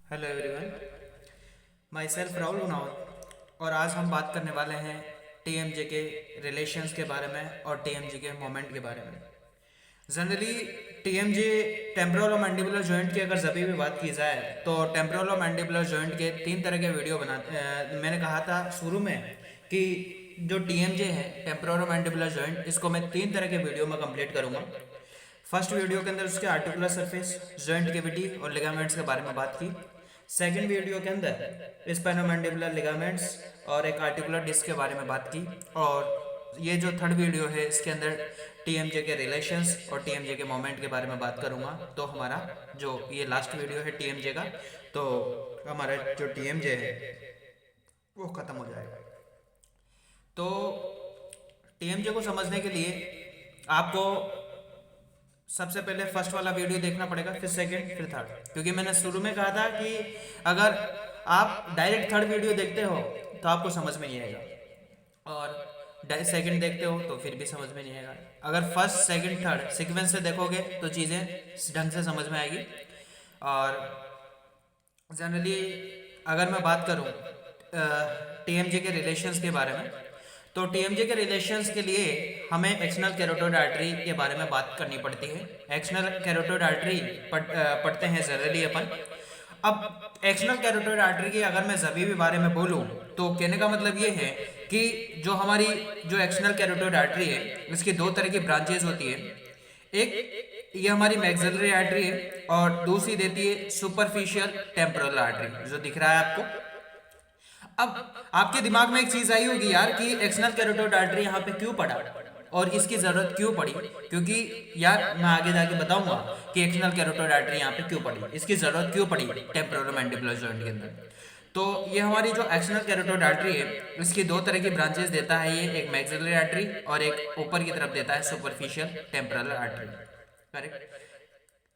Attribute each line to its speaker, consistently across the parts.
Speaker 1: Hello everyone, my self Rahul उनाव और आज हम बात करने वाले हैं टीएमजे के रिलेशंस के बारे में और टीएमजे के मोमेंट के बारे में। जनरली टीएमजे टेम्पोरल और मैंडिबुलर जॉइंट की अगर जभी भी बात की जाए तो टेम्पोरल और मैंडिबुलर जॉइंट के तीन तरह के वीडियो मैंने कहा था शुरू में कि जो टीएमजे है टेम्पोरल और मैंडिबुलर जॉइंट, इसको मैं तीन तरह के वीडियो में कंप्लीट करूंगा। फर्स्ट वीडियो के अंदर उसके आर्टिकुलर सरफेस, जॉइंट कैविटी और लिगामेंट्स के बारे में बात की। सेकंड वीडियो के अंदर स्पाइनोमैंडिबुलर लिगामेंट्स और एक आर्टिकुलर डिस्क के बारे में बात की। और ये जो थर्ड वीडियो है इसके अंदर टीएमजे के रिलेशंस और टीएमजे के मोमेंट के बारे में बात करूंगा। तो हमारा जो ये लास्ट वीडियो है टीएमजे का, तो हमारा जो टीएमजे है वो खत्म हो जाएगा। तो टीएमजे को समझने के लिए आपको सबसे पहले फर्स्ट वाला वीडियो देखना पड़ेगा, फिर सेकंड, फिर थर्ड, क्योंकि मैंने शुरू में कहा था कि अगर आप डायरेक्ट थर्ड वीडियो देखते हो तो आपको समझ में नहीं आएगा, और सेकंड देखते हो तो फिर भी समझ में नहीं आएगा। अगर फर्स्ट सेकंड थर्ड सीक्वेंस से देखोगे तो चीज़ें ढंग से समझ में आएगी। और जनरली अगर मैं बात करूँ टीएमजे के रिलेशंस के बारे में, तो टीएमजे के रिलेशंस के लिए हमें एक्सटर्नल कैरोटिड आर्टरी के बारे में बात करनी पड़ती है। एक्सटर्नल कैरोटिड आर्टरी पढ़ते हैं जनरली अपन। अब एक्सटर्नल कैरोटिड आर्टरी की अगर मैं सभी भी बारे में बोलूं तो कहने का मतलब ये है कि जो हमारी जो एक्सटर्नल कैरोटिड आर्टरी है इसकी दो तरह की ब्रांचेज होती है। एक ये हमारी मैक्सिलरी आर्टरी है और दूसरी देती है सुपरफिशियल टेम्पोरल आर्टरी, जो दिख रहा है आपको। अब आपके दिमाग में एक चीज आई होगी यार कि एक्सटर्नल कैरोटिड आर्टरी यहाँ पे क्यों पड़ा और इसकी जरूरत क्यों पड़ी, क्योंकि यार मैं आगे जाके बताऊंगा कि एक्सटर्नल कैरोटिड आर्टरी यहाँ पे क्यों पड़ी, इसकी जरूरत क्यों पड़ी टेम्पोरल मैंडिबुलर जॉइंट के अंदर। तो ये हमारी जो एक्सटर्नल कैरोटिड आर्टरी है इसकी दो तरह की ब्रांचेस देता है, ये एक मैक्सिलरी आर्टरी और एक ऊपर की तरफ देता है सुपरफिशियल टेम्पोरल आर्टरी। करेक्ट,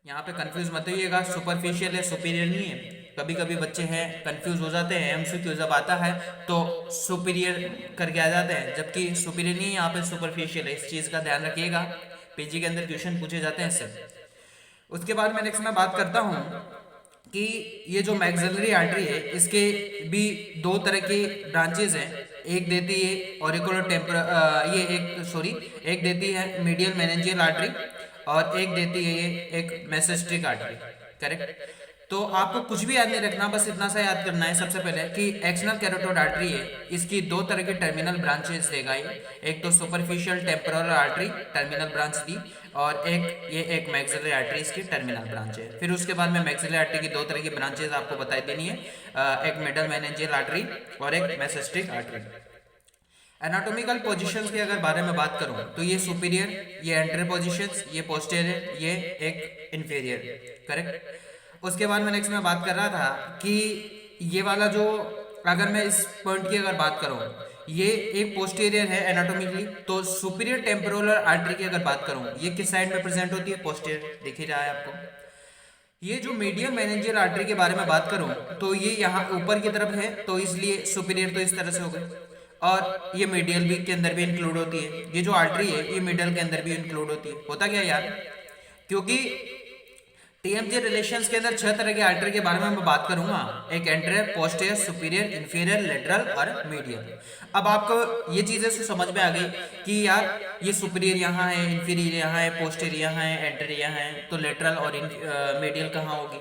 Speaker 1: यहाँ पे कंफ्यूज मत होइएगा, सुपरफिशियल है, सुपीरियर नहीं है। कभी कभी बच्चे हैं कंफ्यूज हो जाते हैं, एमसीक्यू जब आता है तो सुपीरियर करके आ जाते हैं, जबकि सुपीरियर नहीं है, यहाँ पे सुपरफिशियल है। इस चीज़ का ध्यान रखिएगा, पीजी के अंदर क्वेश्चन पूछे जाते हैं इससे। उसके बाद मैं नेक्स्ट में बात करता हूँ कि ये जो मैक्सिलरी आर्टरी है इसके भी दो तरह के ब्रांचेज हैं। एक देती है ऑरिकुलर ये एक देती है मीडियल मेनिंजियल आर्टरी और एक देती है ये एक मेसेस्ट्रिक आर्टरी। करेक्ट, तो आपको कुछ भी याद नहीं रखना, बस इतना सा याद करना है सबसे पहले कि एक्सटर्नल कैरोटिड आर्टरी है, इसकी दो तरह के टर्मिनल ब्रांचेस देगा ये। एक तो superficial temporal artery terminal branch दी और एक मैक्सिलरी आर्टरी इसकी टर्मिनल ब्रांच है। फिर उसके बाद में मैक्सिलरी आर्टरी की दो तरह की ब्रांचेस आपको बताई देनी है, एक मिडल मेनिंजियल आर्टरी और एक मेसेस्ट्रिक आर्टरी। एनाटॉमिकल पोजीशंस के अगर बारे में बात करूं तो ये सुपीरियर, ये एंट्री पोजीशंस, ये पोस्टीरियर, ये एक इंफीरियर। करेक्ट, उसके बाद मैं नेक्स्ट में बात कर रहा था कि ये वाला जो, अगर मैं इस पॉइंट की अगर बात करूं, ये एक पोस्टीरियर है एनाटॉमिकली, तो सुपीरियर टेम्पोरल आर्टरी की अगर बात करूं ये किस साइड में प्रेजेंट होती है, पोस्टीरियर, दिख ही रहा है आपको। ये जो मीडियम मेनिंजियल आर्टरी के बारे में बात करूं तो ये यहाँ ऊपर की तरफ है, तो इसलिए सुपीरियर तो इस तरह से हो गई, और ये मीडियल भी के अंदर भी इंक्लूड होती है। ये जो आर्टरी है ये मिडल के अंदर भी इंक्लूड होती है। होता क्या यार, क्योंकि टीएमजे रिलेशंस के अंदर छह तरह के आर्टरी के बारे में मैं बात करूंगा, एक anterior, posterior, superior, inferior, lateral और मीडियल। अब आपको ये चीजें समझ में आ गई कि यार ये सुपीरियर यहाँ है, इंफीरियर यहाँ है, पोस्टीरियर यहाँ है, एंटीरियर यहाँ है, तो लेटरल और मीडियल कहाँ होगी।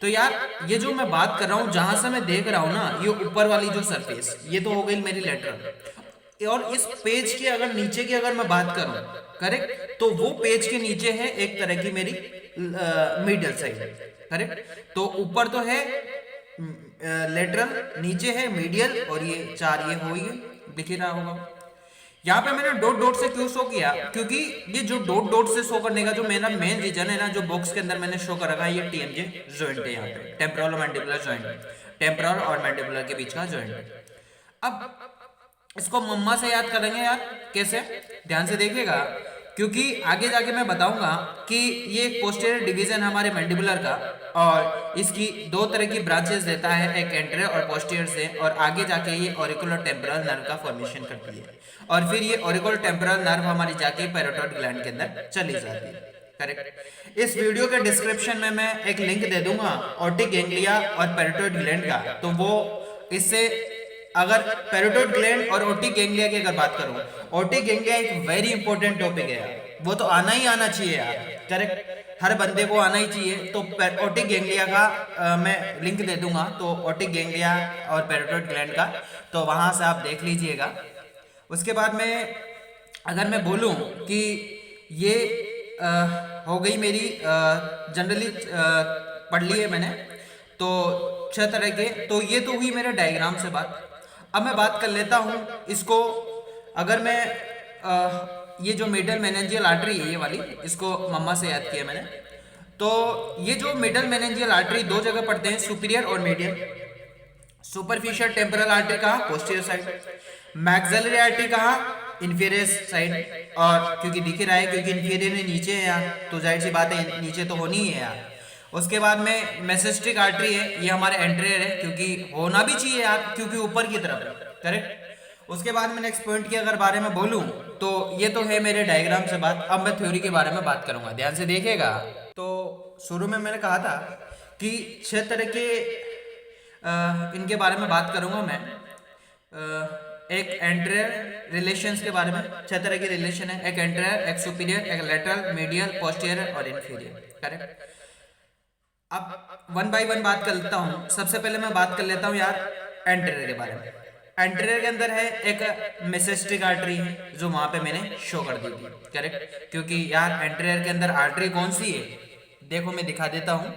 Speaker 1: तो यार ये जो मैं बात कर रहा हूँ, जहां से मैं देख रहा हूँ ना, ये ऊपर वाली जो सरफेस ये तो हो गई मेरी लेटरल, और इस पेज के अगर नीचे की अगर मैं बात करूं, करेक्ट, तो वो पेज के नीचे है एक तरह की मेरी मिडल साइड। करेक्ट, तो ऊपर तो है लेटरल, नीचे है मीडियल, और ये चार ये हो ही दिख ही रहा होगा। यहाँ पे मैंने डॉट डॉट से क्यों शो किया, क्योंकि ये जो डॉट डॉट से शो करने का जो मेरा मेन रीजन है ना, जो बॉक्स के अंदर मैंने शो कर रखा है, ये टीएमजे जॉइंट है, यहाँ पे टेम्पोरल और मैंडिबुलर जॉइंट, टेम्पोरल और मैंडिबुलर के बीच का जॉइंट। अब इसको मम्मा से याद करेंगे यार, कैसे, ध्यान से देखिएगा, क्योंकि आगे जाके मैं बताऊंगा कि ये एक पोस्टीरियर डिवीजन है हमारे मैंडिबुलर का, और इसकी दो तरह की ब्रांचेस देता है, एक एंटीरियर और पोस्टीरियर से, और आगे जाके ये ऑरिकुलर टेम्पोरल नर्व का फॉर्मेशन करती है, और फिर ये ऑरिकुलर टेम्पोरल नर्व हमारी जाके पैराटाइड ग्लैंड के अंदर चली जाती है। करेक्ट। इस वीडियो के डिस्क्रिप्शन में मैं एक लिंक दे दूंगा ऑप्टिक गैंग्लिया और पैराटॉइड ग्लैंड का, तो वो इससे अगर पैराटॉइड ग्लैंड और ऑप्टिक गैंग्लिया की अगर बात करूं, ऑप्टिक गैंग्लिया एक वेरी इंपॉर्टेंट टॉपिक है यार, वो तो आना ही आना चाहिए यार, करेक्ट, हर बंदे को आना ही चाहिए। तो ऑप्टिक गैंग्लिया का मैं लिंक दे दूंगा, तो ऑप्टिक गैंग्लिया और पैराटॉइड ग्लैंड का, तो वहां से आप देख लीजिएगा। उसके बाद में अगर मैं बोलूं कि ये हो गई मेरी जनरली पढ़ ली है मैंने, तो 6 तरह के, तो ये तो हुई मेरे डायग्राम से बात। अब मैं बात कर लेता हूँ इसको, अगर मैं ये जो मिडल मेनेंजियल आर्टरी है ये वाली, इसको मम्मा से याद किया मैंने। तो ये जो मिडल मेनेंजियल आर्टरी दो जगह पड़ते हैं, सुपीरियर और मीडियल। सुपरफिशियल टेम्पोरल आर्टरी कहाँ, पोस्टीरियर साइड। मैक्सिलरी आर्टरी कहाँ, इंफीरियर साइड। और क्योंकि दिख रहा है, क्योंकि इंफीरियर में नीचे है यार, तो जाहिर सी बात है नीचे तो होनी ही है यार। उसके बाद में मेसेस्टिक आर्टरी है, ये हमारे एंट्रियर है, क्योंकि होना भी चाहिए यार, क्योंकि ऊपर की तरफ है, करेक्ट। उसके बाद में नेक्स्ट पॉइंट की अगर बारे में बोलूं, तो ये तो है मेरे डायग्राम से बात। अब मैं थ्योरी के बारे में बात करूंगा, ध्यान से देखिएगा। तो शुरू में मैंने कहा था कि 6 तरह के इनके बारे में बात करूंगा मैं। एक एंट्रियर रिलेशंस के बारे में, 6 तरह के रिलेशन है, एक एंट्रियर, एक सुपीरियर, एक लेटरल, मीडियल, पोस्टीरियर और इंफीरियर, करेक्ट। अब वन बाय वन बात कर लेता हूँ। सबसे पहले मैं बात कर लेता हूँ यार एंट्रियर के बारे में। एंट्रियर के अंदर है एक मेसेस्टिक आर्टरी है, जो वहां पे मैंने शो कर दी थी, करेक्ट। क्योंकि यार एंट्रियर के अंदर आर्टरी कौन सी है, देखो मैं दिखा देता हूँ।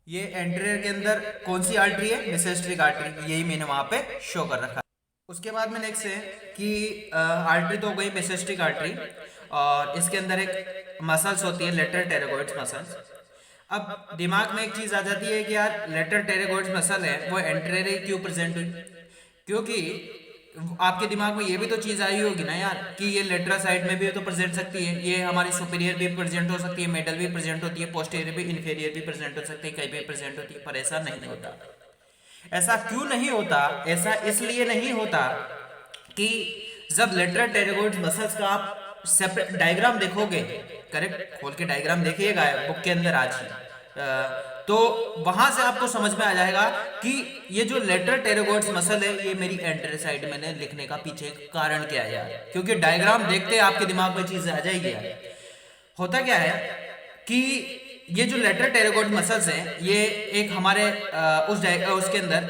Speaker 1: ये एंट्रियर के अंदर कौन सी आर्टरी है, मेसेस्टिक आर्टरी, यही मैंने वहां पे शो कर रखा है। उसके बाद में नेक्स्ट है कि आर्टरी तो हो गई मेसेस्टिक आर्टरी, और इसके अंदर एक मसल्स होती है, लेटरल टेरागोइड्स मसल्स। अब दिमाग में एक चीज आ जाती है कि यार लेटरल टेरागोइड्स मसल है, वो एंट्रियर क्यों प्रेजेंट हुई, क्योंकि आपके दिमाग में ये भी तो चीज आई होगी ना यार कि ये लेटरल साइड में भी तो प्रेजेंट सकती है, ये हमारी सुपीरियर भी प्रेजेंट हो सकती है, मिडल भी प्रेजेंट होती है, पोस्टीरियर भी, इंफीरियर भी प्रेजेंट हो सकती है, कहीं भी प्रेजेंट होती है। पर ऐसा नहीं होता। ऐसा क्यों नहीं होता? ऐसा इसलिए नहीं होता कि जब लेटरल टेरागोइड्स मसल्स का आप सेपरेट डायग्राम देखोगे, करेक्ट, खोल के डायग्राम देखिएगा बुक के अंदर आज ही, तो वहां से आपको समझ में आ जाएगा कि ये जो लेटरल टेरागोइड्स मसल है, ये मेरी एंटेरियर साइड मैंने लिखने का पीछे कारण क्या है यार, क्योंकि डायग्राम देखते आपके दिमाग में चीजें आ जाएगी यार। होता क्या है कि ये जो लेटरल टेरागोइड मसल्स हैं, ये एक हमारे उसके अंदर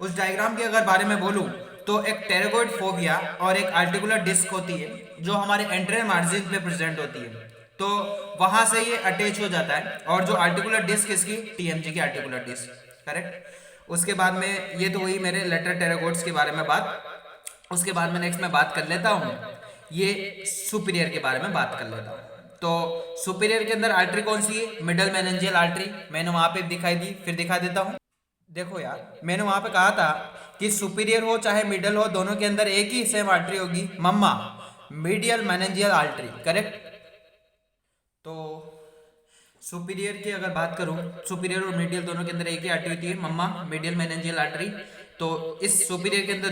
Speaker 1: उस डायग्राम के अगर बारे में बोलूं, तो एक टेरागोइड फोबिया और एक आर्टिकुलर डिस्क होती है, जो हमारे एंटेरियर मार्जिन पे प्रेजेंट होती है। तो वहां से ये अटैच हो जाता है, और जो आर्टिकुलर डिस्क इसकी टीएमजी की आर्टिकुलर डिस्क, करेक्ट। उसके बाद में ये तो हुई मेरे लेटरल टेरागोइड्स के बारे में बात। उसके बाद में नेक्स्ट मैं बात कर लेता हूँ ये सुपीरियर के बारे में बात कर लेता हूँ। तो सुपीरियर के अंदर आर्टरी कौन सी है, मिडल मेनिंजियल आर्टरी, मैंने वहां पे दिखाई दी, फिर दिखा देता हूँ। देखो यार, मैंने वहां पे कहा था कि सुपीरियर हो चाहे मिडल हो, दोनों के अंदर एक ही सेम आर्टरी होगी, मम्मा, मीडियल मेनिंजियल आर्टरी, करेक्ट। तो सुपीरियर की अगर बात करूं, सुपीरियर और मीडियल दोनों के अंदर एक ही आर्टरी होती है, मम्मा, मीडियल मेनिंजियल आर्टरी। तो इस सुपीरियर के अंदर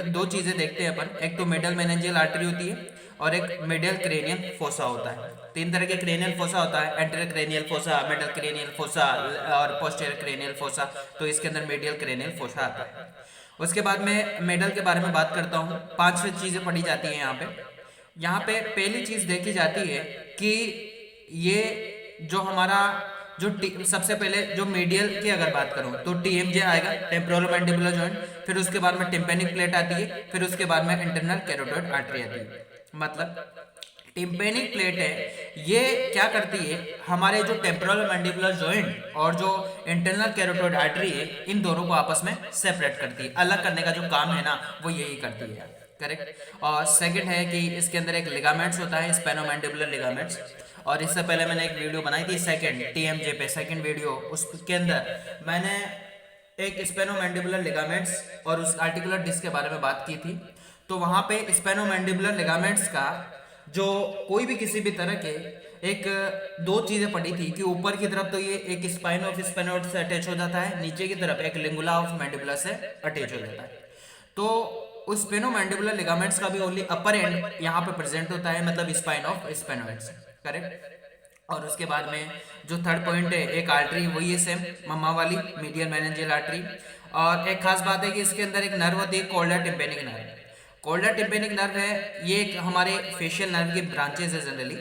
Speaker 1: दो चीजें देखते हैं अपन, एक तो मिडल मेनिंजियल आर्टरी होती है और एक मिडल क्रेनियल फोसा होता है। 3 तरह के क्रेनियल फोसा होता है, anterior cranial fossa, middle cranial fossa और पोस्टीरियर क्रेनियल फोसा। तो इसके अंदर मिडियल क्रेनियल फोसा आता है। उसके बाद में मिडल के बारे में बात करता हूँ। 5 चीजें पढ़ी जाती हैं यहाँ पे। यहाँ पे पहली चीज देखी जाती है कि ये जो हमारा सबसे पहले जो मीडियल की अगर बात करूं, तो टीएमजे आएगा, टेम्पोरोमैंडिबुलर जॉइंट, फिर उसके बाद में टिम्पैनिक प्लेट आती है, फिर उसके बाद में इंटरनल कैरोटिड आर्टरी आती है। मतलब टिम्पैनिक प्लेट है, ये क्या करती है, हमारे जो टेम्पोरल मैंडिबुलर जॉइंट और जो इंटरनल कैरोटिड आर्टरी है, इन दोनों को आपस में सेपरेट करती है। अलग करने का जो काम है ना, वो यही करती है, करेक्ट। और सेकंड है कि इसके अंदर एक लिगामेंट्स होता है, स्पेनोमैंडिबुलर लिगामेंट्स। और इससे पहले मैंने एक वीडियो बनाई थी सेकंड टीएमजे पे, सेकंड वीडियो, उसके अंदर मैंने एक स्पेनोमैंडिबुलर लिगामेंट्स और उस आर्टिकुलर डिस्क के बारे में बात की थी। तो वहां पे स्पेनोमैंडिबुलर लिगामेंट्स का जो कोई भी किसी भी तरह के एक 2 चीजें पड़ी थी कि ऊपर की तरफ तो ये एक स्पाइन ऑफ स्पेनोइड से अटैच हो जाता है, नीचे की तरफ एक लिंगुला ऑफ मैंडिबुला से अटैच हो जाता है। तो उस स्पेनोमैंडिबुलर लिगामेंट्स का भी ओनली अपर एंड यहाँ पे प्रेजेंट होता है, मतलब स्पाइन ऑफ स्पेनोइड से। करेक्ट। और उसके बाद में जो थर्ड पॉइंट है, एक आर्टरी वही है सेम मम्मा वाली, मीडियल मेनिंजियल आर्टरी। और एक खास बात है कि इसके अंदर एक नर्व होती है colder tympanic nerve. Colder tympanic nerve है, ये एक हमारे फेशियल नर्व की ब्रांचेज है जनरली।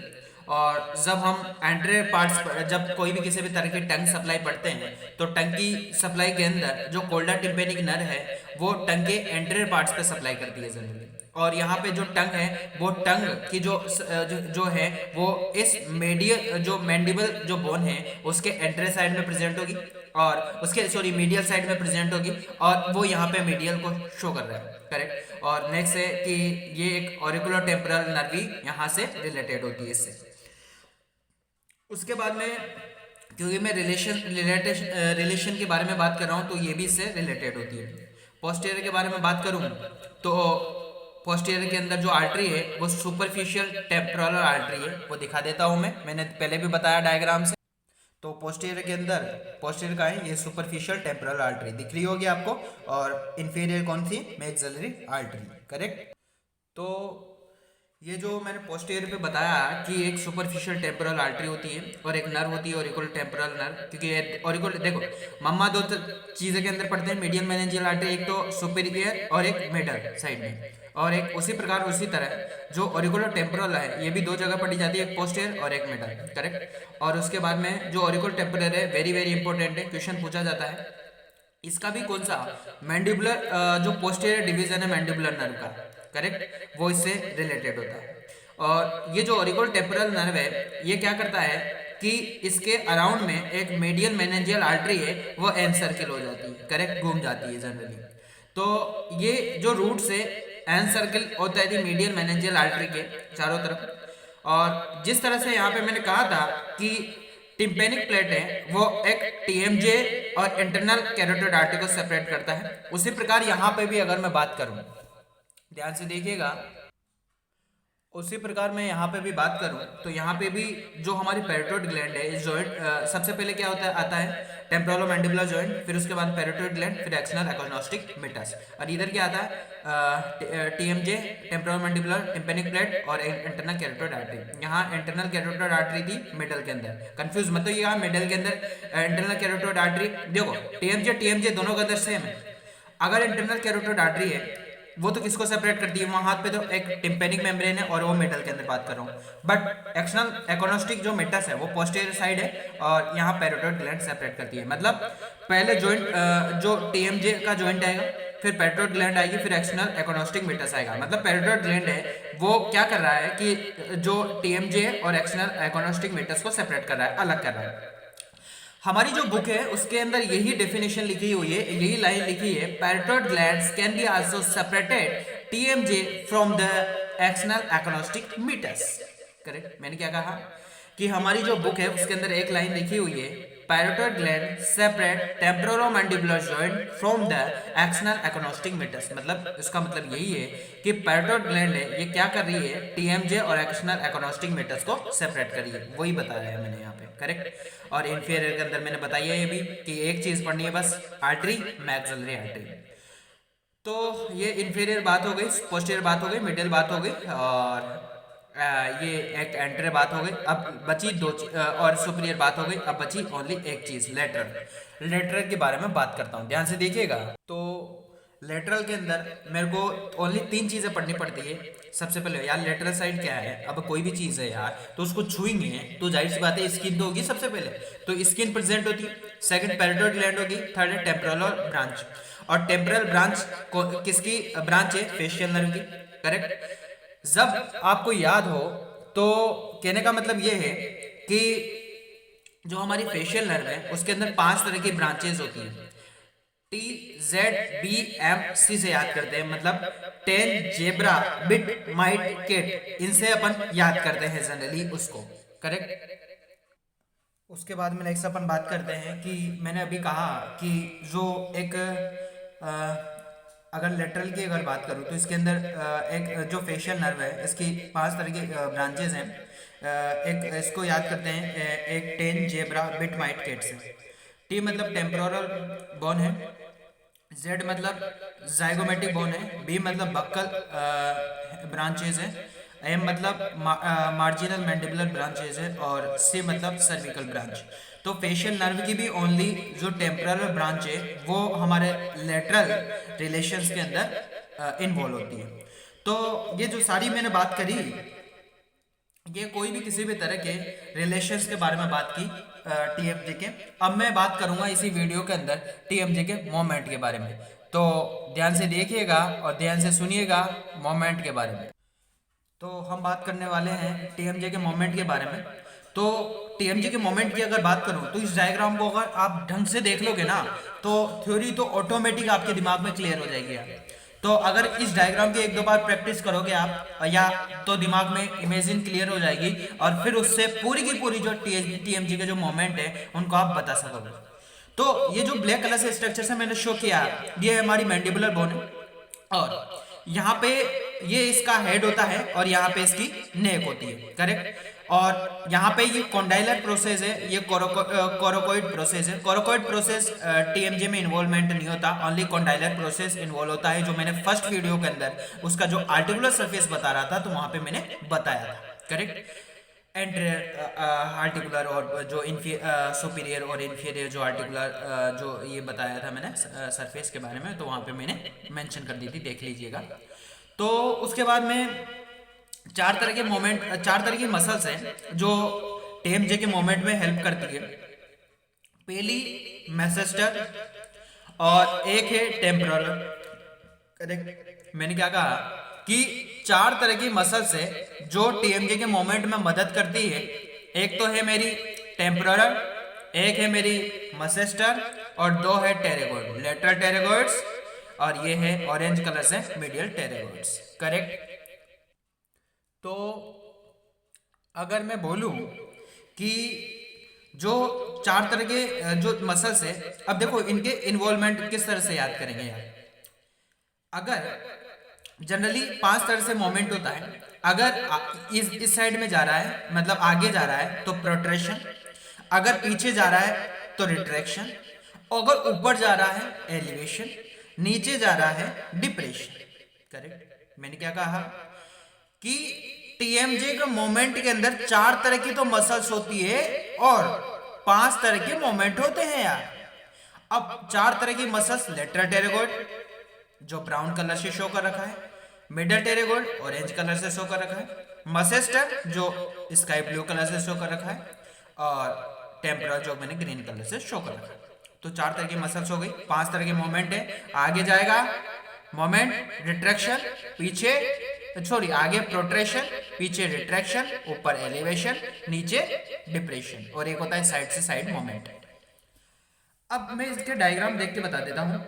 Speaker 1: और जब हम एंटीरियर पार्ट्स, जब कोई भी किसी भी तरह की टंग सप्लाई पढ़ते हैं, तो टंग की सप्लाई के अंदर जो कोल्डर टिम्पेनिक नर्व है वो टंग के एंटीरियर पार्ट्स पे सप्लाई करती है जनरली। और यहाँ पे जो टंग है वो टंग की जो है वो इस मेडियल जो मैंडिबल जो बोन है उसके एंटीरियर साइड में प्रेजेंट होगी, और उसके सॉरी मीडियल साइड में प्रेजेंट होगी, और वो यहाँ पे मीडियल को शो कर रहा है, करेक्ट। और नेक्स्ट है कि ये एक ऑरिकुलो टेम्पोरल नर्व भी यहाँ से रिलेटेड होती है इससे। उसके बाद में क्योंकि मैं रिलेशन के बारे में बात कर रहा हूँ तो ये भी इससे रिलेटेड होती है। पोस्टीरियर के बारे में बात करूँ तो पोस्टीरियर के अंदर जो आर्टरी है वो सुपरफिशियल टेम्पोरल आर्टरी है, वो दिखा देता हूँ मैंने पहले भी बताया डायग्राम से। तो पोस्टीरियर के अंदर पोस्टीरियर का है ये सुपरफिशियल टेम्पोरल आर्टरी दिख रही होगी आपको, और इंफीरियर कौन सी, मैक्सिलरी आर्टरी, करेक्ट। तो ये जो मैंने पोस्टीरियर पे बताया कि एक सुपरफिशियल टेम्पोरल आर्टरी होती है और एक नर्व होती है ऑरिकुलर टेम्पोरल नर्व, क्योंकि ऑरिकुलर देखो मम्मा दो चीज़ें के अंदर पढ़ते हैं, मीडियल मेनिंजियल आर्टरी एक तो सुपीरियर और एक मिडल साइड में, और एक उसी प्रकार उसी तरह जो ऑरिकुलर टेम्पोरल है ये भी दो जगह पढ़ी जाती है, एक पोस्टीरियर और एक मिडल, करेक्ट। और उसके बाद में जो ऑरिकुलर टेम्पोरल है वेरी वेरी इंपॉर्टेंट है, क्वेश्चन पूछा जाता है इसका भी कौन सा मैंडिबुलर जो पोस्टीरियर डिवीजन है मैंडिबुलर नर्व का, करेक्ट, वो इससे रिलेटेड होता है। और ये जो ऑरिकुलर टेम्पोरल नर्व है ये क्या करता है कि इसके अराउंड में एक मीडियल मेनिंजियल आर्टरी है वो एन सर्किल हो जाती है, करेक्ट, घूम जाती है जनरली। तो ये जो रूट से एन सर्किल होता है मीडियल मेनिंजियल आर्टरी के चारों तरफ। और जिस तरह से यहाँ पे मैंने कहा था कि टिम्पेनिक प्लेट है वो एक टीएमजे और इंटरनल कैरोटिड आर्टरी को सेपरेट करता है, उसी प्रकार यहाँ पे भी अगर मैं बात करूँ, ध्यान से देखिएगा, उसी प्रकार मैं यहाँ पे भी बात करूँ तो यहाँ पे भी जो हमारी पैराटॉइड ग्लैंड है इस जॉइंट सबसे पहले क्या होता है आता है टेम्पोरोमैंडिबुलर जॉइंट, फिर उसके बाद पैराटॉइड ग्लैंड, फिर एक्सटर्नल एकोनोस्टिक मिटस, और इधर क्या आता है टीएमजे टेम्पोरोमैंडिबुलर टिम्पेनिक प्लेट और इंटरनल कैरोटिड आर्टरी। यहाँ इंटरनल कैरोटिड आर्टरी थी मिडल के अंदर, कंफ्यूज मत होइएगा, मिडल के अंदर इंटरनल कैरोटिड आर्टरी, देखो टीएमजे दोनों के अंदर सेम है। अगर इंटरनल कैरोटिड आर्टरी है वो तो किसको सेपरेट करती है, वहां हाथ पे तो एक टिम्पेनिक मेम्ब्रेन है और वो मेटल के अंदर बात कर रहा हूँ, बट एक्सटर्नल एकोनोस्टिक जो मेटस है वो पोस्टीरियर साइड है और यहाँ पैराटॉइड ग्लैंड सेपरेट करती है। मतलब पहले जॉइंट जो टीएमजे का जॉइंट आएगा, फिर पैराटॉइड ग्लैंड आएगी, फिर एक्सटर्नल एकोनोस्टिक मेटस आएगा। मतलब पैराटॉइड ग्लैंड है वो क्या कर रहा है कि जो टीएमजे और एक्सटर्नल एकोनोस्टिक मेटस को सेपरेट कर रहा है, अलग कर रहा है। हमारी जो बुक है उसके अंदर यही डेफिनेशन लिखी हुई है, यही लाइन लिखी है, parotid glands can be also separated TMJ from the external acoustic meatus, correct. मैंने क्या कहा कि हमारी जो बुक है उसके अंदर एक लाइन लिखी हुई है, parotid gland separate temporomandibular joint from the external acoustic meatus. मतलब इसका मतलब यही है कि पैराटॉइड ग्लैंड है ये क्या कर रही है, टीएमजे और एक्सटर्नल एकोनोस्टिक मीटस को सेपरेट कर रही है, वही बताया है मैंने यहाँ पे, करेक्ट। और इंफीरियर के अंदर मैंने बताई है ये भी कि एक चीज पढ़नी है बस, आर्टरी, मैक्सिलरी आर्टरी। तो ये इंफीरियर बात हो गई, पोस्टीरियर बात हो गई, मिडिल बात हो गई, और ये एक एंटीरियर बात हो गई। अब बची और सुपीरियर बात हो गई, अब बची ओनली एक चीज, लेटरल। लेटरल के बारे में बात करता हूँ, ध्यान से देखिएगा। तो लेटरल के अंदर मेरे को ओनली तीन चीजें पढ़नी पड़ती है। सबसे पहले यार लेटरल साइड क्या है, अब कोई भी चीज है यार तो उसको छुएंगे तो जाहिर सी बात है स्किन तो होगी सबसे पहले, तो स्किन प्रेजेंट होती है, सेकंड पैराटॉइड ग्लैंड होगी, थर्ड है टेम्पोरल ब्रांच। और टेम्पोरल ब्रांच किसकी ब्रांच है, फेशियल नर्व की, करेक्ट। जब आपको याद हो तो कहने का मतलब ये है कि जो हमारी फेशियल नर्व है उसके अंदर 5 तरह की ब्रांचेस होती हैं, TZBMC से याद करते हैं, मतलब ten, zebra, bit, mite, cat, इनसे अपन याद करते हैं जनरली उसको, करेक्ट। उसके बाद में नेक्स्ट अपन बात करते हैं कि मैंने अभी कहा कि जो एक अगर लेटरल की अगर बात करूँ तो इसके अंदर एक जो फेशियल नर्व है इसकी 5 तरह की ब्रांचेज हैं। एक इसको याद करते हैं, एक ten, zebra, bit, mite, cat से। टी मतलब टेम्पोरल बोन है, जेड मतलब जाइगोमेटिक बोन है, बी मतलब बक्कल ब्रांचेज है, एम मतलब मार्जिनल मैंडिबुलर ब्रांचेज है, और सी मतलब सर्विकल ब्रांच। तो फेशियल नर्व की भी ओनली जो टेम्पोरल ब्रांच है वो हमारे लेटरल रिलेशंस के अंदर इन्वॉल्व होती है। तो ये जो सारी मैंने बात करी, ये कोई भी किसी भी तरह के रिलेशंस के बारे में बात की टीएमजे के। अब मैं बात करूंगा इसी वीडियो के अंदर टीएमजे के मोमेंट के बारे में। तो ध्यान से देखिएगा और ध्यान से सुनिएगा मोमेंट के बारे में। तो हम बात करने वाले हैं टीएमजे के मोमेंट के बारे में। तो टीएमजे के मोमेंट की अगर बात करूं तो इस डायग्राम को अगर आप ढंग से देख लोगे ना तो थ्योरी तो ऑटोमेटिक आपके दिमाग में क्लियर हो जाएगी यार। तो अगर इस डायग्राम की एक दो बार प्रैक्टिस करोगे आप या तो दिमाग में इमेजिन क्लियर हो जाएगी, और फिर उससे पूरी की पूरी जो टीएमजे के जो मोमेंट है उनको आप बता सकोगे। तो ये जो ब्लैक कलर से स्ट्रक्चर से मैंने शो किया, ये हमारी मैंडिबुलर बोन है, और यहाँ पे ये इसका हेड होता है और यहाँ पे इसकी नेक होती है, करेक्ट। और यहाँ पे ये कॉन्डाइलर प्रोसेस है, ये कोरोकोइड प्रोसेस है। कोरोकोइड प्रोसेस टीएमजे में इन्वॉल्वमेंट नहीं होता, ओनली कॉन्डाइलर प्रोसेस इन्वॉल्व होता है, जो मैंने फर्स्ट वीडियो के अंदर उसका जो आर्टिकुलर सरफेस बता रहा था तो वहां पे मैंने बताया था, करेक्ट। आर्टिकुलर और जो सुपीरियर और इन्फीरियर जो आर्टिकुलर जो ये बताया था मैंने सरफेस के बारे में, तो वहाँ पे मैंने मेंशन कर दी थी, देख लीजिएगा। तो उसके बाद में चार तरह की मसल्स हैं जो टीएमजे के मोमेंट में हेल्प करती है। पहली मैसेस्टर और एक है टेम्पोरल, करेक्ट। मैंने क्या कहा कि चार तरह की मसल्स है जो टीएमजे के मोमेंट में मदद करती है। एक तो है मेरी टेम्पोरल, एक है मेरी मैसेस्टर, और दो है टेरेगोइड, लेटरल टेरेगोइड्स, और ये है ऑरेंज कलर से मीडियल टेरेगोइड्स, करेक्ट। तो अगर मैं बोलूं कि जो चार तरह के जो मसल्स है, अब देखो इनके इन्वॉल्वमेंट किस तरह से याद करेंगे यार। अगर जनरली 5 तरह से मोमेंट होता है। अगर इस साइड में जा रहा है मतलब आगे जा रहा है तो प्रोट्रेक्शन, अगर पीछे जा रहा है तो रिट्रैक्शन, अगर ऊपर जा रहा है एलिवेशन, नीचे जा रहा है डिप्रेशन, करेक्ट। मैंने क्या कहा कि टीएमजे के मोमेंट के अंदर 4 तरह की तो मसल्स होती है और 5 तरह के मोमेंट होते हैं यार। अब 4 तरह की मसल्स, लेटरल टेरेगोइड जो ब्राउन कलर से शो कर रखा है, मिडल टेरेगोइड ऑरेंज कलर से शो कर रखा है, मैसेस्टर जो स्काई ब्लू कलर से शो कर रखा है, और टेम्पोरल जो मैंने ग्रीन कलर से शो कर रखा है। तो 4 तरह की मसल्स हो गई, 5 तरह के मोमेंट है। आगे जाएगा मोमेंट रिट्रैक्शन, पीछे सॉरी आगे प्रोट्रेक्शन, पीछे रिट्रैक्शन, ऊपर एलिवेशन, नीचे डिप्रेशन, और एक होता है साइड से साइड मोमेंट। अब मैं इसके डायग्राम देख के बता देता हूँ।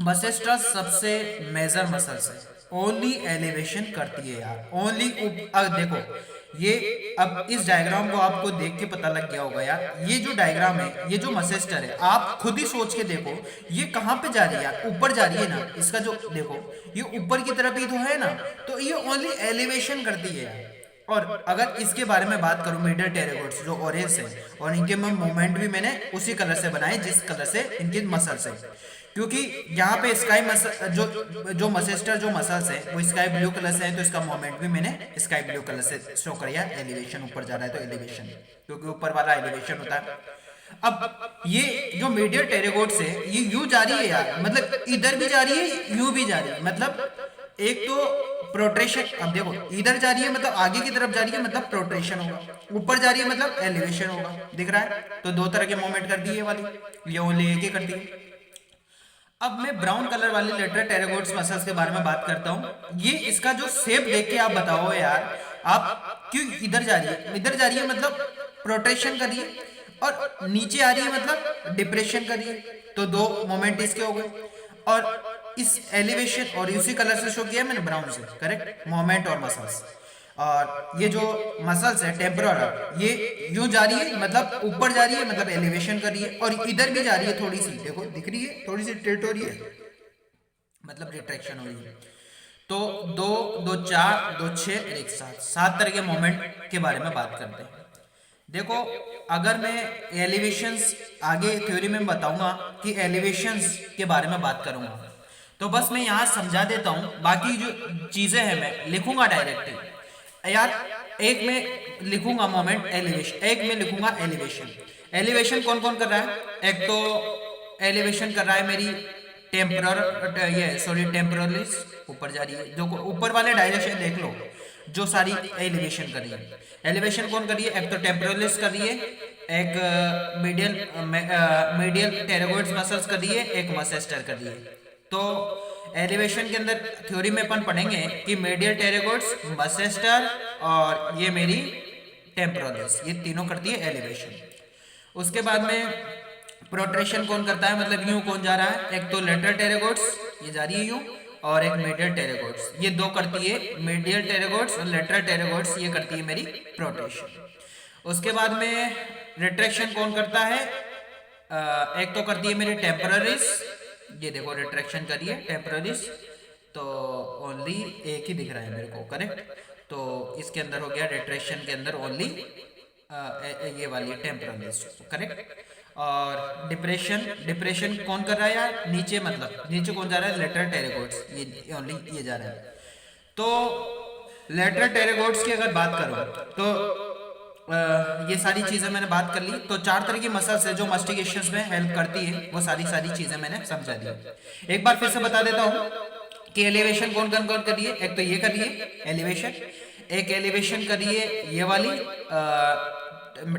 Speaker 1: मैसेस्टर सबसे मेजर मसल्स है, ओनली एलिवेशन करती है यार, ओनली। अब देखो ये, अब इस डायग्राम को आपको देख के पता लग गया होगा यार, ये जो डायग्राम है, ये जो मैसेस्टर है, आप खुद ही सोच के देखो ये कहाँ पे जा रही है यार, ऊपर जा रही है ना। इसका जो देखो ये ऊपर की तरफ ही तो है ना, तो ये ओनली एलिवेशन करती है यार। और अगर इसके बारे में बात करूं, मिडल टेरेगोइड्स जो ऑरेंज है, और इनके में मूवमेंट भी मैंने उसी कलर से बनाए जिस कलर से इनकी मसल्स है, क्योंकि यहाँ पे स्काई मसल जो मैसेस्टर जो मसल्स है वो स्काई ब्लू कलर से है, तो इसका मूवमेंट भी मैंने स्काई ब्लू कलर से शो किया। एलिवेशन ऊपर जा रहा है तो एलिवेशन, क्योंकि ऊपर वाला एलिवेशन होता है। अब ये जो मीडियल टेरेगोइड्स है ये यू जा रही है यार, मतलब इधर भी जा रही है यू भी जा रही है, मतलब एक तो प्रोट्रेक्शन। अब देखो इधर जा रही है मतलब आगे की तरफ जा रही है, मतलब प्रोट्रेक्शन होगा, ऊपर जा रही है मतलब एलिवेशन होगा, दिख रहा है। तो 2 तरह के मूवमेंट कर दी है वाली, ये ओनली एक ही करती है। अब मैं ब्राउन कलर वाले लेटरल टेरेगोइड्स मसल्स के बारे में बात करता हूँ। ये इसका जो शेप देख के आप बताओ यार, आप क्यों इधर जा रही है, इधर जा रही है मतलब प्रोटेक्शन कर रही है, और नीचे आ रही है मतलब डिप्रेशन कर रही है, तो 2 मोमेंट इसके हो गए। और इस एलिवेशन और उसी कलर से शो किया मैंने ब्राउन से, करेक्ट, मोमेंट और मसल्स। और ये जो मसल्स है टेम्पोरल, ये यूं जा रही है मतलब ऊपर जा रही है मतलब एलिवेशन कर रही है, और इधर भी जा रही है थोड़ी सी, देखो दिख रही है थोड़ी सी टिल्ट हो रही है मतलब रिट्रैक्शन हो रही है। तो 2 2 4 2 6 एक साथ 7 तरह के मोमेंट के बारे में बात करते हैं। देखो अगर मैं एलिवेशंस आगे थ्योरी में बताऊंगा कि एलिवेशंस के बारे में बात करूंगा, तो बस मैं यहाँ समझा देता हूँ, बाकी जो चीजें हैं मैं लिखूंगा डायरेक्टली। यार एक में लिखूंगा मोमेंट एलिवेशन, एक में लिखूंगा एलिवेशन। एलिवेशन कौन कौन कर रहा है? एक तो एलिवेशन कर रहा है मेरी टेम्पोरलिस ऊपर जा रही है, जो ऊपर वाले डायरेक्शन देख लो, जो सारी एलिवेशन कर रही है। एलिवेशन कौन कर रही है? एक तो टेम्पोरलिस कर रही है, एक मीडियल टेरागोइड्स मसल्स कर रही है, एक मसेस्टर कर रही है। तो एलिवेशन के अंदर थ्योरी में अपन पढ़ेंगे कि मीडियल टेरागोइड्स, मसेस्टर और ये मेरी टेम्पोरलिस, ये तीनों करती है एलिवेशन। उसके बाद में प्रोट्रेशन कौन करता है, मतलब यूं कौन जा रहा है? एक तो लेटरल टेरागोइड्स, ये जा रही है यूं, और एक मीडियल टेरागोइड्स, ये दो करती है। मीडियल टेरागोइड्स और लेटरल टेरागोइड्स ये करती है मेरी प्रोट्रेशन। उसके बाद में रिट्रैक्शन कौन करता है? एक तो करती है मेरी टेम्पररीज, ये देखो रिट्रैक्शन करिए टेम्पररीज, तो ओनली एक ही दिख रहा है मेरे को, करेक्ट। तो इसके अंदर हो गया रिट्रैक्शन के अंदर ओनली ये वाली टेम्पररीज, करेक्ट। और डिप्रेशन कौन कर रहा है यार? नीचे, मतलब नीचे कौन जा रहा है? लेटरल टेरागोइड्स, ये ओनली ये जा रहा है। तो लेटरल टेरागोइड्स की अगर बात करो तो ये सारी चीजें मैंने बात कर ली। तो 4 तरह की मसल्स है जो मास्टिकेशंस में हेल्प करती है, वो सारी चीजें मैंने समझा दी। एक बार फिर से बता देता हूँ कि एलिवेशन कौन कौन कर रही है। एक तो ये कर रही है एलिवेशन, एक एलिवेशन कर रही है ये वाली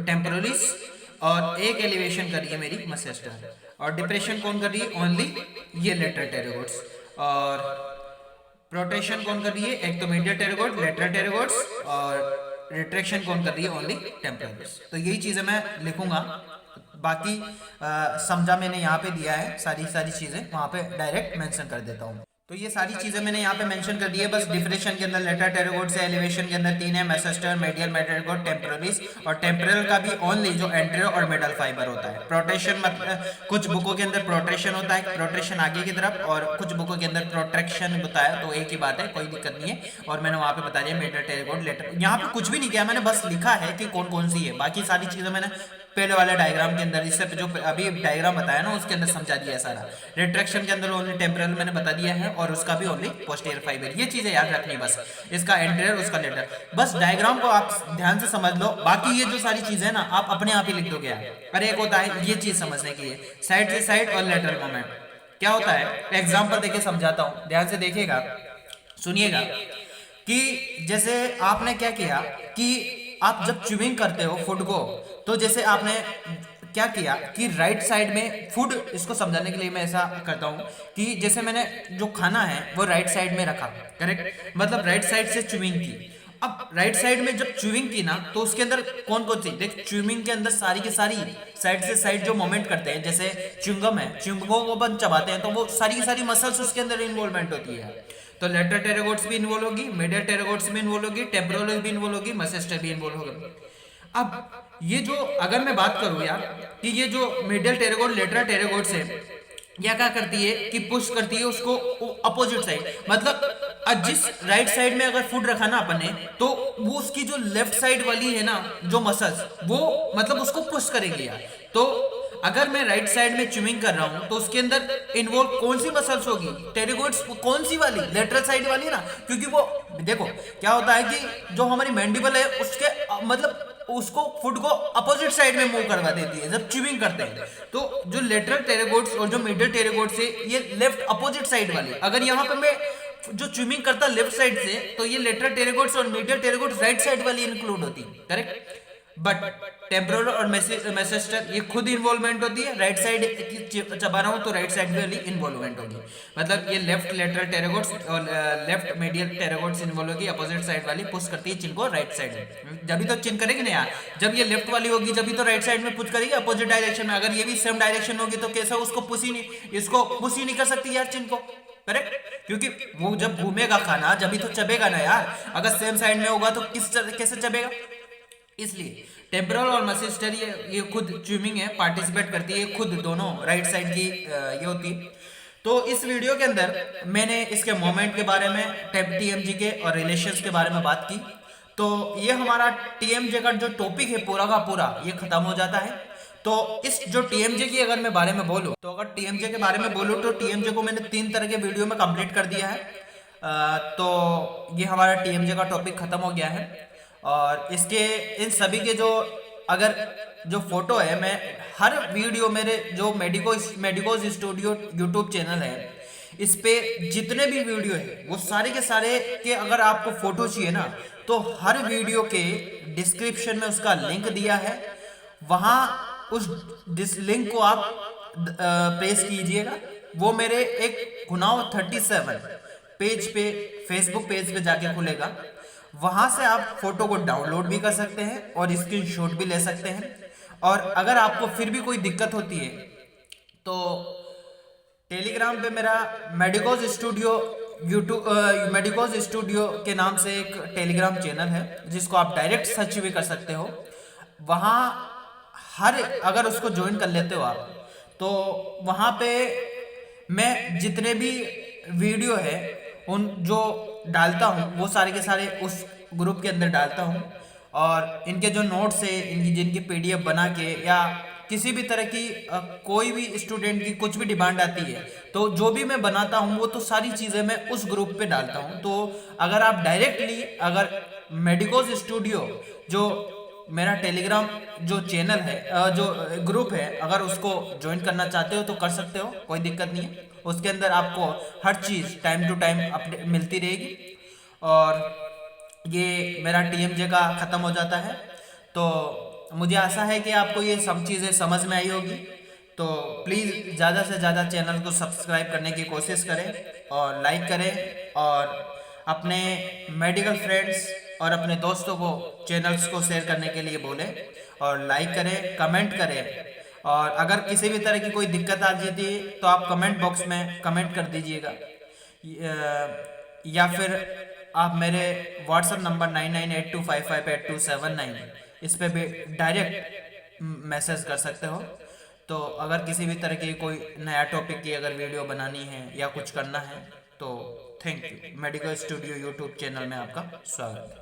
Speaker 1: टेम्पोरलिस, और एक एलिवेशन कर रही है मेरी मसेस्टर। और डिप्रेशन कौन कर रही है? ओनली ये लेटरल टेरागोइड्स। और प्रोटेक्शन कौन कर रही है? एक तो मीडियल टेरागोइड, लेटरल टेरागोइड्स, और रिट्रैक्शन कौन कर रही है? Only temporalis. तो यही चीजें मैं लिखूंगा, बाकी समझा मैंने यहाँ पे दिया है, सारी चीजें वहाँ पे डायरेक्ट मेंशन कर देता हूँ। तो ये सारी चीजें मैंने यहाँ पे मेंशन कर दी है। बस डिफरेंशिएशन के अंदर लेटरल टेरागोइड से एलिवेशन के अंदर 3 है, मेसेस्टर, मीडियल टेरागोइड, टेम्पोरलिस। और टेम्पोरल का भी ओनली जो एंटीरियर और मिडल फाइबर होता है। प्रोटेक्शन मतलब कुछ बुकों के अंदर प्रोटेक्शन होता है, प्रोटेक्शन आगे की तरफ, और कुछ बुकों के अंदर प्रोट्रैक्शन होता है। तो एक ही बात है, कोई दिक्कत नहीं है। और मैंने वहाँ पे बता दिया मीडियल टेरागोइड, लेटर, यहाँ पे कुछ भी नहीं किया मैंने, बस लिखा है कि कौन कौन सी है। बाकी सारी चीजें मैंने पहले वाले डायग्राम के अंदर, इससे जो अभी डायग्राम बताया ना उसके अंदर समझा दिया है सारा। रिट्रैक्शन के अंदर ओनली टेम्पोरल मैंने बता दिया है, और उसका भी ओनली पोस्टीरियर फाइबर। ये चीजें याद रखनी बस, इसका एंटीरियर उसका लेटर, बस डायग्राम को आप ध्यान से समझ लो। बाकी ये जो सारी चीजें ना आप अपने आप ही लिख दोगे यार। अरे एक होता है ये चीज समझने की है, साइड से साइड और लेटरल मोमेंट क्या होता है। एग्जाम्पल देके समझाता हूँ, ध्यान से देखिएगा, सुनिएगा। कि जैसे आपने क्या किया कि आप जब च्यूइंग करते हो फूड को, तो जैसे आपने क्या किया कि राइट साइड में फूड, इसको समझाने के लिए मैं ऐसा करता हूँ कि जैसे मैंने जो खाना है वो राइट साइड में रखा, करेक्ट, मतलब राइट साइड से च्यूइंग की। अब राइट साइड में जब च्यूइंग की ना, तो उसके अंदर कौन कौन सी, देख च्यूइंग के अंदर सारी की सारी साइड से साइड जो मोमेंट करते हैं, जैसे च्युइंगम है, च्युइंगम को अपन चबाते हैं तो वो सारी की सारी मसल्स उसके अंदर इन्वॉल्वमेंट होती है। तो लेटरल टेरागोइड्स भी इन्वॉल्व होगी, मीडियल टेरागोइड्स भी इन्वॉल्व होगी, टेम्पोरल भी इन्वॉल्व होगी, मसेस्टर भी इन्वॉल्व होगी। अब ये जो अगर मैं बात करूं यार कि ये जो मीडियल टेरागोइड लेटरल टेरागोइड्स है, यह क्या करती है कि पुश करती है उसको अपोजिट साइड, मतलब जिस राइट साइड में अगर फूड रखा ना अपन ने, तो वो उसकी जो लेफ्ट साइड वाली है ना जो मसल्स, वो मतलब उसको पुश करेगी यार। तो अगर मैं राइट साइड में च्यूइंग कर रहा हूं तो उसके अंदर इन्वॉल्व कौन सी मसल्स होगी? टेरागोइड्स, कौन सी वाली? लेटरल साइड वाली ना, क्योंकि वो देखो क्या होता है कि जो हमारी मैंडिबल है उसके मतलब उसको फूड को अपोजिट साइड में मूव करवा देती है जब च्यूइंग करते हैं। तो जो लेटरल टेरागोइड्स और जो मीडियल टेरागोइड्स है ये लेफ्ट अपोजिट साइड वाली, अगर यहाँ पे मैं जो च्यूइंग करता लेफ्ट साइड से, तो ये लेटरल टेरागोइड्स और मीडियल टेरागोइड्स राइट साइड वाली इंक्लूड होती है, करेक्ट। बट टेम्पोरल और मेसेस्टर ये खुद इन्वॉल्वमेंट होती है, राइट साइड चबा रहा हूं तो राइट साइड वाली इन्वॉल्वमेंट होगी, मतलब ये लेफ्ट लेटरल टेरागोइड्स और लेफ्ट मीडियल टेरागोइड्स इन्वॉल्व होगी, अपोजिट साइड वाली पुश करती है चिन को राइट साइड में। जब भी तो चिन करेगी ना यार, जब ये लेफ्ट वाली होगी जब भी तो राइट साइड में पुश करेगी अपोजिट डायरेक्शन में। अगर ये भी सेम डायरेक्शन होगी तो कैसे उसको पुश ही नहीं, इसको पुश ही नहीं कर सकती यार चिन को, करेक्ट, क्योंकि वो जब घूमेगा खाना जब भी तो चबेगा ना यार। अगर सेम साइड में होगा तो कैसे चबेगा? इसलिए टेम्पोरल और मसेस्टर ये खुद च्यूइंग है, पार्टिसिपेट करती है खुद, दोनों राइट साइड की ये होती है। तो इस वीडियो के अंदर मैंने इसके मोमेंट के बारे में, टीएमजी के और रिलेशंस के बारे में बात की। तो ये हमारा टीएमजे का जो टॉपिक है पूरा का पूरा ये खत्म हो जाता है। तो इस जो टीएमजे की अगर मैं बारे में बोलूं, तो अगर टीएमजे के बारे में बोलूं तो टीएमजे को मैंने 3 तरह के वीडियो में कंप्लीट कर दिया है। तो ये हमारा टीएमजे का टॉपिक ख़त्म हो गया है। और इसके इन सभी के अगर जो फोटो है, मैं हर वीडियो मेरे जो मेडिकोज स्टूडियो यूट्यूब चैनल है, इस पे जितने भी वीडियो है वो सारे के सारे के अगर आपको फोटो चाहिए ना, तो हर वीडियो के डिस्क्रिप्शन में उसका लिंक दिया है। वहाँ उस लिंक को आप प्रेस कीजिएगा, वो मेरे एक गुनाव 37 पेज पे, फेसबुक पेज पे जाके खुलेगा। वहां से आप फोटो को डाउनलोड भी कर सकते हैं और स्क्रीनशॉट भी ले सकते हैं। और अगर आपको फिर भी कोई दिक्कत होती है तो टेलीग्राम पे मेरा मेडिकोज स्टूडियो मेडिकोज स्टूडियो के नाम से एक टेलीग्राम चैनल है, जिसको आप डायरेक्ट सर्च भी कर सकते हो। वहाँ अगर उसको ज्वाइन कर लेते हो आप, तो वहाँ पे मैं जितने भी वीडियो है उन जो डालता हूँ वो सारे के सारे उस ग्रुप के अंदर डालता हूँ। और इनके जो नोट्स है, इनकी जिनकी पीडीएफ बना के, या किसी भी तरह की कोई भी स्टूडेंट की कुछ भी डिमांड आती है, तो जो भी मैं बनाता हूँ वो तो सारी चीज़ें मैं उस ग्रुप पे डालता हूँ। तो अगर आप डायरेक्टली अगर मेडिकोज स्टूडियो जो मेरा टेलीग्राम जो चैनल है, जो ग्रुप है, अगर उसको ज्वाइन करना चाहते हो तो कर सकते हो, कोई दिक्कत नहीं है। उसके अंदर आपको हर चीज़ टाइम टू टाइम अपडेट मिलती रहेगी। और ये मेरा टीएमजे का ख़त्म हो जाता है। तो मुझे आशा है कि आपको ये सब चीज़ें समझ में आई होगी। तो प्लीज़ ज़्यादा से ज़्यादा चैनल को सब्सक्राइब करने की कोशिश करें और लाइक करें, और अपने मेडिकल फ्रेंड्स और अपने दोस्तों को चैनल्स को शेयर करने के लिए बोलें, और लाइक करें, कमेंट करें। और अगर किसी भी तरह की कोई दिक्कत आ जाती है तो आप कमेंट बॉक्स में कमेंट कर दीजिएगा, या फिर आप मेरे व्हाट्सएप नंबर 9982558279 इस पे भी डायरेक्ट मैसेज कर सकते हो। तो अगर किसी भी तरह की कोई नया टॉपिक की अगर वीडियो बनानी है या कुछ करना है तो thank you. Medical studio YouTube channel में आपका स्वागत है।